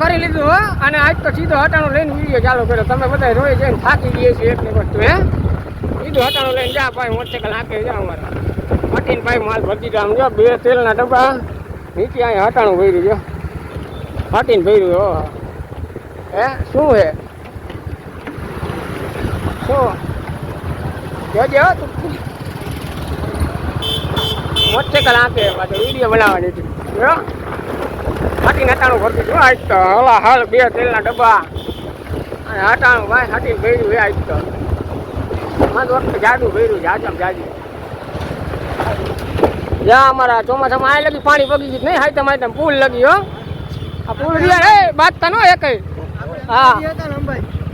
કરી લીધું હો અને આજ તો સીધો હટાણું લઈને વિડીયો ચાલુ કર્યો. તમે બધા રોઈ જઈને થાકી ગઈએ છીએ એટલી વસ્તુ હે. સીધું હટાણું લઈને જા ભાઈ મોટરસાઇકલ હાંકે જા અમારા હટીને ભાઈ માલ ભરતી આમ જો 2 તેલના ડબ્બા નીચે અહીંયા હટાણું ભર્યું જો હટીને ભર્યું હો. હે શું હે શું જોજે હો તું મોટરસાઇકલ હાંકે પાછો વિડીયો બનાવવાની હતી જો હાટીને હટાણું ભરતી જો આજ તો હલા હાલ 2 તેલના ડબ્બા અને હટાણું ભાઈ હાટીને ભર્યું હે આજ તો મારું વખત જાડું ભર્યું જાજમ જાજી જ્યાં અમારા ચોમાસામાં આ લગી પાણી પગી ગયું નહીં હાઈ તમારે પુલ લગી હો આ પુલ રહ્યા એ બાજતા નો એક હા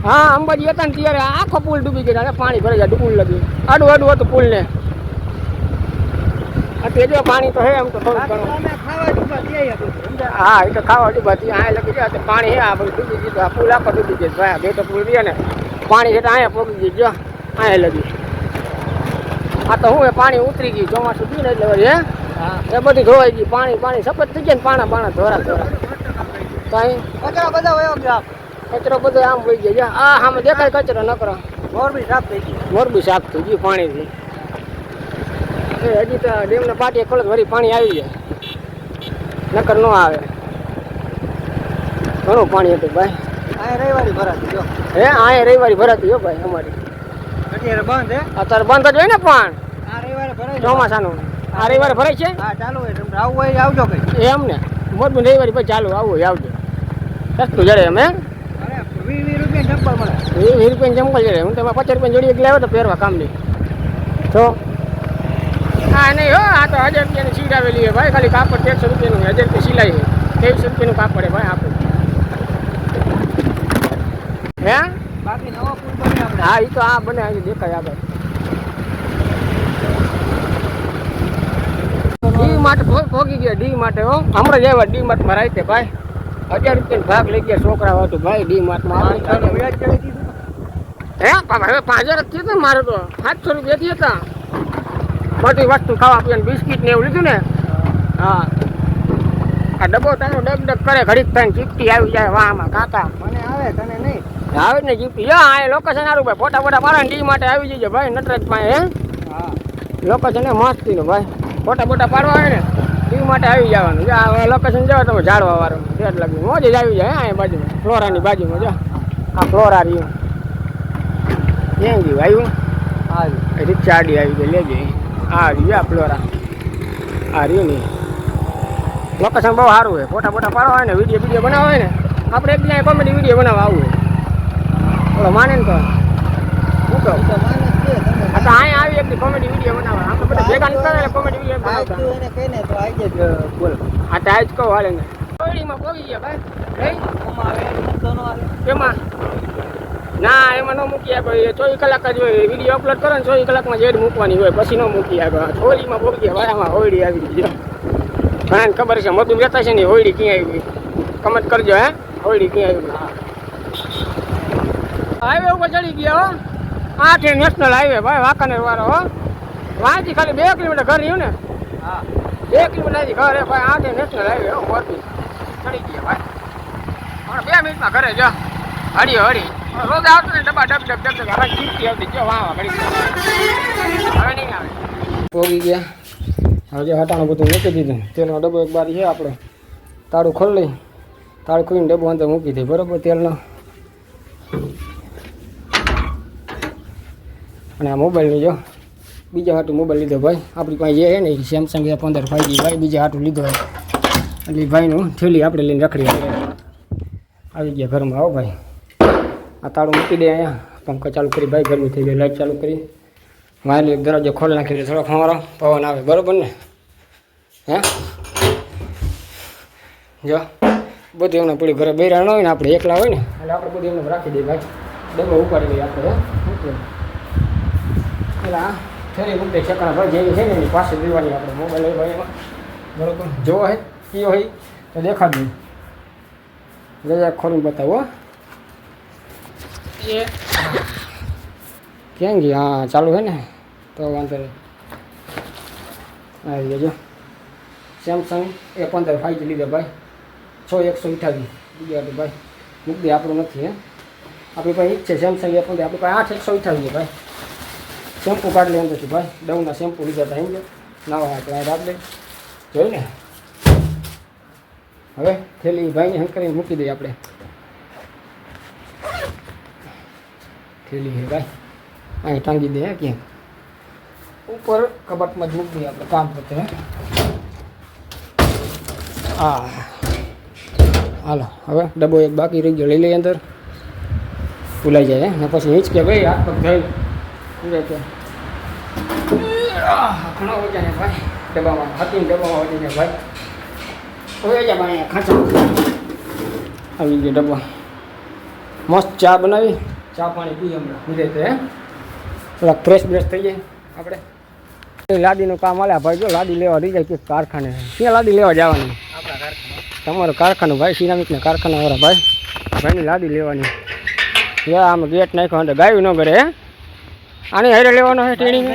હા અંબાજી હતા ને ત્યારે આખો પુલ ડૂબી ગયો પાણી ભરાઈ જાય પુલ લગી આડું આડું હતું પુલ ને અત્યારે જો પાણી તો હે એમ તો થોડું ઘણું હા એ તો ખાવા ડૂબાથી આ લગી ગયા પાણી હે આ બધું ડૂબી ગયું આ પુલ આખો ડૂબી ગયો ભાઈ બે તો પુલ રહ્યા ને પાણી છે અહીંયા પગી ગયું અહીંયા લગી આ તો હું એ પાણી ઉતરી ગયું ચોમાસું થયું ને એટલે હે એ બધી ધોવાઈ ગઈ પાણી પાણી સફેદ થઈ ગયા ને પાણા પાણા ધોરા ધોરા તો અહીં કચરો બધો વયો ગયો કચરો બધો આમ વહી ગયો આ સામે દેખાય કચરો નકરો મોરબી સાફ થઈ ગયું મોરબી સાફ થઈ ગયું પાણીથી એ હજી તો ડેમના પાટીએ ખોલે વળી પાણી આવી જાય નકર ન આવે ઘણું પાણી હતું ભાઈ આ રવિવારી ભરાતી જો હે આ રવિવારી ભરાતી હો ભાઈ અમારી અત્યારે બંધ હે અત્યારે બંધ જ હોય ને પણ આ રવિવારે ભરાય ચોમાસાનું આ રવિવારે ભરાય છે હા ચાલુ હોય તમને આવવું હોય આવજો કઈ એમ ને મોરબી રવિવારે પછી ચાલુ આવવું હોય આવજો સસ્તું જડે એમ હે 20 રૂપિયા ચંપલ મળે 20 રૂપિયા ચંપલ જડે હું તમે 50 રૂપિયા જોડી એક લાવ્યો તો પહેરવા કામની તો હા નહીં હો આ તો 1000 રૂપિયાની સીડ આવેલી છે ભાઈ ખાલી કાપડ 150 રૂપિયાનું 1000 રૂપિયા સિલાઈ છે 23 રૂપિયાનું કાપડ છે ભાઈ આપણું હે બાકી નવો પુલ બને આપણે હા એ તો આ બને અહીં દેખાય આગળ ડી માટે ભોગી ગયા ડી માટે હો હમણાં જ આવ્યા ડી માર્ટમાં રાતે ભાઈ 1000 રૂપિયાનો ભાગ લઈ ગયા છોકરા હતું ભાઈ ડી માર્ટમાં હે હવે 5000 જ થયું ને મારું તો 700 રૂપિયાથી હતા બધી વસ્તુ ખાવા પીવાની બિસ્કીટ ને એવું લીધું ને હા આ ડબ્બો તારો ડગ ડગ કરે ઘડીક થઈને ચીપટી આવી જાય વાહમાં કાકા મને આવે તને નહીં આવે ને ચીપટી યા આ લોકેશન સારું ભાઈ ફોટા ફોટા પાડે ડી માટે આવી જજો ભાઈ નટરાજ પાસે હે હા લોકેશન એ મસ્તીનું ભાઈ ફોટા ફોટા પાડવા હોય ને ડી માટે આવી જવાનું આ લોકેશન જાવ તમે ઝાડવા વાળું રેટ લાગી મોજ જ આવી જાય અહીંયા બાજુમાં ફ્લોરાની બાજુમાં જો આ ફ્લોરા રહ્યું ક્યાં ગયું આવ્યું હા રિક્ષા આડી આવી ગઈ લેજે હા રહ્યું આ ફ્લોરા આ રહ્યું ને લોકેશન બહુ સારું હોય ફોટા ફોટા પાડવા હોય ને વિડીયો બનાવવા હોય ને આપણે એક ત્યાં કોમેડી વિડીયો બનાવવા આવવું બોલો માને ને તો શું કહું તો અહીંયા આવી એક કોમેડી વિડીયો બનાવવા આપણે બધા ભેગા નીકળે કોમેડી વિડીયો બનાવતા એને કહીને તો આવી જ બોલ હા તો આજ કહું હાલે ને કોમેડીમાં પહોંચી ગયા ભાઈ એમાં ના એમાં ન મૂકી આપે 24 કલાક જ હોય વિડીયો અપલોડ કરો ને 24 કલાકમાં જેડ મૂકવાની હોય પછી ન મૂકી આપે હોળીમાં પહોંચી ગયા ભાઈ આમાં હોળી આવી ગઈ ઘણાને ખબર છે મોતું રહેતા છે ને હોળી ક્યાં આવી કમેન્ટ કરજો હે હોળી ક્યાં આવી હાઈવે ઉપર ચડી ગયા હો 8 નેશનલ હાઈવે ભાઈ વાંકાનેર વાળો હો વાંચી ખાલી 2 કિલોમીટર ઘર રહ્યું ને હા 2 કિલોમીટર ઘર હે ભાઈ 8 નેશનલ હાઈવે હો મોરબી ચડી ગયા ભાઈ 2 મિનિટમાં ઘરે જો હળી હળી રોજ આવતો ને ડબ્બા ડબ ડબ ડબ હવે ચીપટી આવતી જો વાહ ઘડી હવે નહીં આવે પોગી ગયા હવે જે હટાણું બધું મૂકી દીધું તેલનો ડબ્બો એક બારી છે આપણે તાળું ખોલી તાળું ખોલીને ડબ્બો અંદર મૂકી દે બરાબર તેલનો અને આ મોબાઈલની જો બીજા હાટું મોબાઈલ લીધો ભાઈ આપણી પાસે જે છે ને સેમસંગ A15 5G ભાઈ બીજા હાટું લીધો હોય એટલે ભાઈનું થેલી આપણે લઈને રખડી આવી ગયા ઘરમાં આવો ભાઈ આ તાળું મૂકી દે અહીંયા પંખો ચાલુ કરી ભાઈ ગરમી થઈ ગઈ લાઈટ ચાલુ કરી વાયર એક દરવાજો ખોલી નાખી થોડો ખમારો પવન આવે બરાબર ને હે જો બધું એમને પૂરી ઘરે બૈરા ન હોય ને આપણે એકલા હોય ને એટલે આપણે બધું એમને રાખી દઈએ ભાઈ ડબ્બો ઉપાડી દઈએ આપણે એટલે આ થેલી મૂકી દે ચકડા ભાઈ જેવી છે ને એની પાસે દેવાની આપણે મોબાઈલ હોય ભાઈ એમાં બરાબર જોવો હોય કયો હોય તો દેખાડજો લઈ ખોલીને બતાવો એ ક્યાં ગઈ હા ચાલુ છે ને તો વાંધો નહીં આવી જજો સેમસંગ A15 5G લીધો ભાઈ 6128 બીજા તો ભાઈ મૂકી દે, આપણું નથી હે. આપણી પાસે ઈ જ છે સેમસંગ એ પણ આપણી પાસે 8 128 છે ભાઈ. શેમ્પુ કાઢી લે અંદરથી ભાઈ, ડવના શેમ્પુ લીધા હતા સમજો, નાવા આપણે રાખ દે જોઈ ને. હવે થેલી ભાઈને હંકરીને મૂકી દઈએ આપણે. થેલી હે ભાઈ અહીં ટાંગી દે ક્યાંક ઉપર કબાટમાં જ મૂકી દઈએ આપણે કામ કરતે. હા હાલો હવે ડબ્બો એક બાકી રહી ગયો, લઈ લઈએ અંદર, ભૂલાઈ જાય ને પછી હિંચ કે ભાઈ હાથ પગ ધોઈ ઘણો વજન છે ભાઈ ડબ્બામાં, હાથીને ડબ્બામાં વજન છે ભાઈ. હવે જા ભાઈ ખાંચા આવી ગયો ડબ્બા. મસ્ત ચા બનાવી, ચા પાણી પી હમણાં બીજે તે થોડાક ફ્રેશ બ્રેશ થઈ જાય આપણે. લાદીનું કામ આલ્યા ભાઈ, જો લાદી લેવા રહી જાય કે કારખાને. ક્યાં લાદી લેવા જવાની? આપણા કારખાના. તમારું કારખાનું ભાઈ, સિરામિકના કારખાનાવાળા ભાઈ, ભાઈની લાદી લેવાની. યા આમ ગેટ નાખ્યો અંદર ગાયું ન કરે હે. આને હારે લેવાનો હે ટ્રેનિંગ,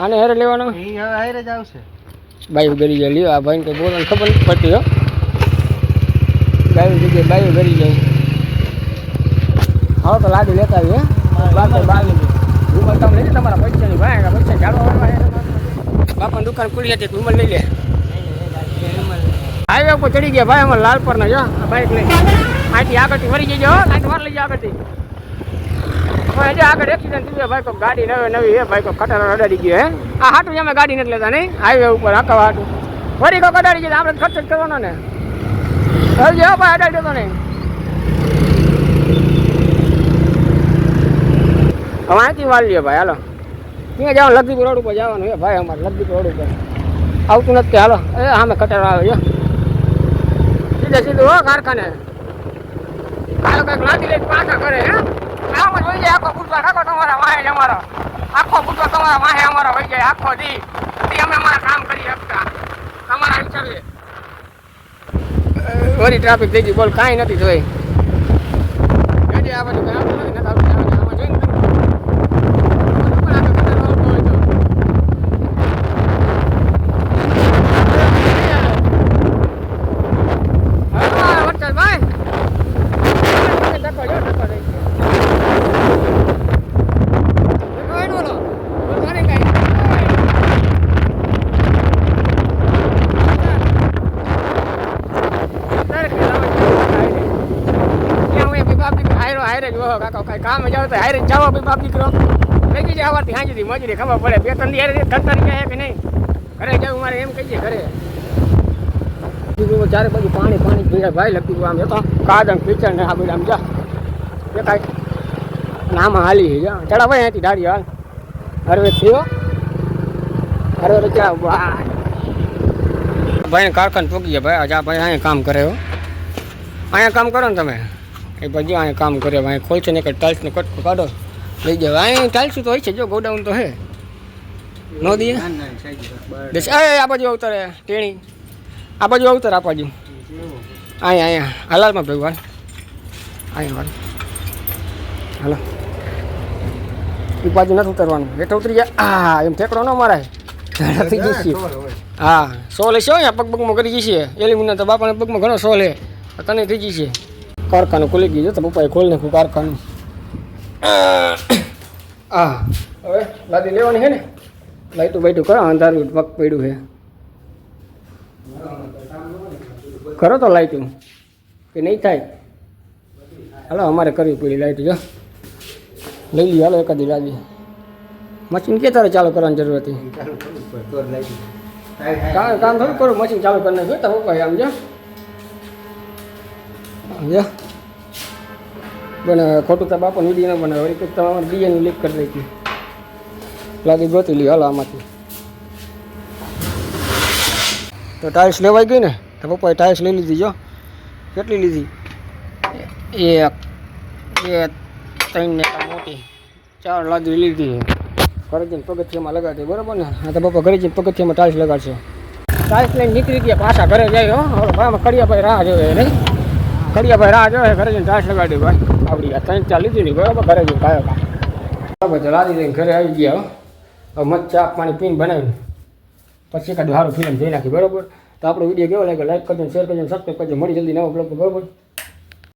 આને હારે લેવાનો હારે જ આવશે. બાયું ગરી જાય, લ્યો આ ભાઈને કંઈ બોલવાની ખબર નથી પડતી હો. ગાયું જગ્યાએ બાયું ગરી જાય. હવે તો લાદી લેતા આવી હે, બાવી ઉમર તમે લઈ લે તમારા પૈસાની ભાઈ, પૈસા જાળવા બાપાની દુકાન ખુલી હતી, ઉમર લઈ લે. હાઈવે ઉપર ચડી ગયા ભાઈ અમારે લાલપરના, જો બાઇક લઈ અહીંથી આગળથી વળી જજો, કાંઈ વાર લઈ જાય આગળથી. હજી આગળ એક્સિડન્ટ થયું ભાઈ, કોઈ ગાડી નવી હે ભાઈ, કોઈ કટારો અડાડી ગયો હે. આ હાટું અમે ગાડી નથી લેતા નહીં, હાઈવે ઉપર આખા હાટું વળી કોઈ અડાડી ગયો, આપણે ખર્ચ જ કરવાનો ને. હજી હા ભાઈ અડાડી દેતો નહીં. હવે અહીંથી વાળ લ્યો ભાઈ, હાલો ત્યાં જવાનું લગદીપુર રોડ ઉપર જવાનું હે ભાઈ, અમારે લગદીપુર રોડ ઉપર આવતું નથી. હાલો એ સામે કટારો આવે છે સીધે સીધું હો કારખાને. હાલો કંઈક લાદી લઈને પાછા કરે હે. આમ જ વહી જાય આખો બુટવા રાખો તમારા વાહે જ અમારો, આખો બુટવા તમારા વાહે અમારો વહી જાય આખો દી અમે અમારા કામ કરી શકતા તમારા હિસાબે. વળી ટ્રાફિક થઈ ગઈ, બોલ કાંઈ નથી જોઈ. આ બધું આવતું નથી આવતું આમાં જોઈને કામ જાવ તો હારે જાવ ભાઈ બાપ દીકરો લઈ જાય આવવાથી હાંજી મજૂરી ખબર પડે. 2 3 દી હારે ધંધા ગયા કે નહીં, ઘરે જવું મારે એમ કહીએ ઘરે. ચારે બાજુ પાણી પાણી પીડા ભાઈ લખી આમ જતો કાદમ પીચર ને આ બધા આમ જા દેખાય આમાં હાલી છે જા ચડા ભાઈ અહીંથી દાડી હાલ હરવે થયો હરવે ચા ભાઈ કારખાને પૂગી ગયા ભાઈ. જા ભાઈ અહીંયા કામ કરે હો, અહીંયા કામ કરો ને તમે એ પછી અહીંયા કામ કરે. અહીંયા ખોલશે ને એક ટાઇલ્સનો કટકો કાઢો લઈ જાવ. અહીંયા ટાઇલ્સ તો હોય છે, જો ગોડાઉન તો હે નો દે. આ બાજુ અવતરે ટેણી, આ બાજુ અવતર આ બાજુ અહીંયા અહીંયા હલાલમાં ભગવાન અહીંયા હાલો એ બાજુ નથી ઉતરવાનું, હેઠળ ઉતરી જાય. હા એમ ઠેકડો ન મારાય થઈ જશે. હા સો લેશે અહીંયા પગ પગમાં કરી જશે. એલિમિના તો બાપાને પગમાં ઘણો સો લે, તને થઈ જશે. કારખાનું ખુલી ગયું તો પપ્પાએ ખોલી નાખ્યું કારખાનું. હા હવે લાદી લેવાની છે ને, લાઈટું બાઈટું કરો, અંધારું વક પડ્યું છે. કરો તો લાઈટું કે નહીં થાય. હાલો અમારે કરવી પડી લાઈટ, જો લઈ લઈએ હાલો એકાદી લાદી. મશીન કે તારે ચાલુ કરવાની જરૂર હતી? કામ થોડું કરું, મશીન ચાલુ કરી નાખ્યું તો પપ્પાએ આમ જો બને ખોટું તો બાપા વિડીયો ન બને. વળી કંઈક તમારે ડીએનએ લીક કરી દઈ હતી, લાદી ગોતી લી હાલો આમાંથી. તો ટાઇલ્સ લેવાઈ ગઈ ને તો પપ્પાએ ટાઇલ્સ લઈ લીધી. જો કેટલી લીધી? 1 2 3 ને મોટી 4 લાદી લીધી. ઘરે જઈને પગથિયામાં લગાડી બરાબર ને. હા તો પપ્પા ઘરે જઈને પગથિયામાં ટાઇલ્સ લગાડશે. ટાઇલ્સ લઈને નીકળી ગયા પાછા ઘરે જાય. હો ભાઈ કડિયાભાઈ રાહ જોવે નહીં, કડિયાભાઈ રાહ જોવે ઘરે જઈને ટાઇલ્સ લગાડી ભાઈ. આવડી ગયા 3 4 લીધી નહીં બરાબર. ઘરે જઈને કાયો બરાબર તો લાદી લઈને ઘરે આવી ગયા. હવે મસ્ત ચા પાણી પીને બનાવીને પછી એકાદું સારું ફિલ્મ જોઈ નાખી બરાબર. તો આપણો વિડીયો કેવો લાગ્યો લાઈક કરજો, શેર કરજો, સબસ્ક્રાઈબ કરજો. મળી જલ્દી નવો બ્લોગ બરાબર.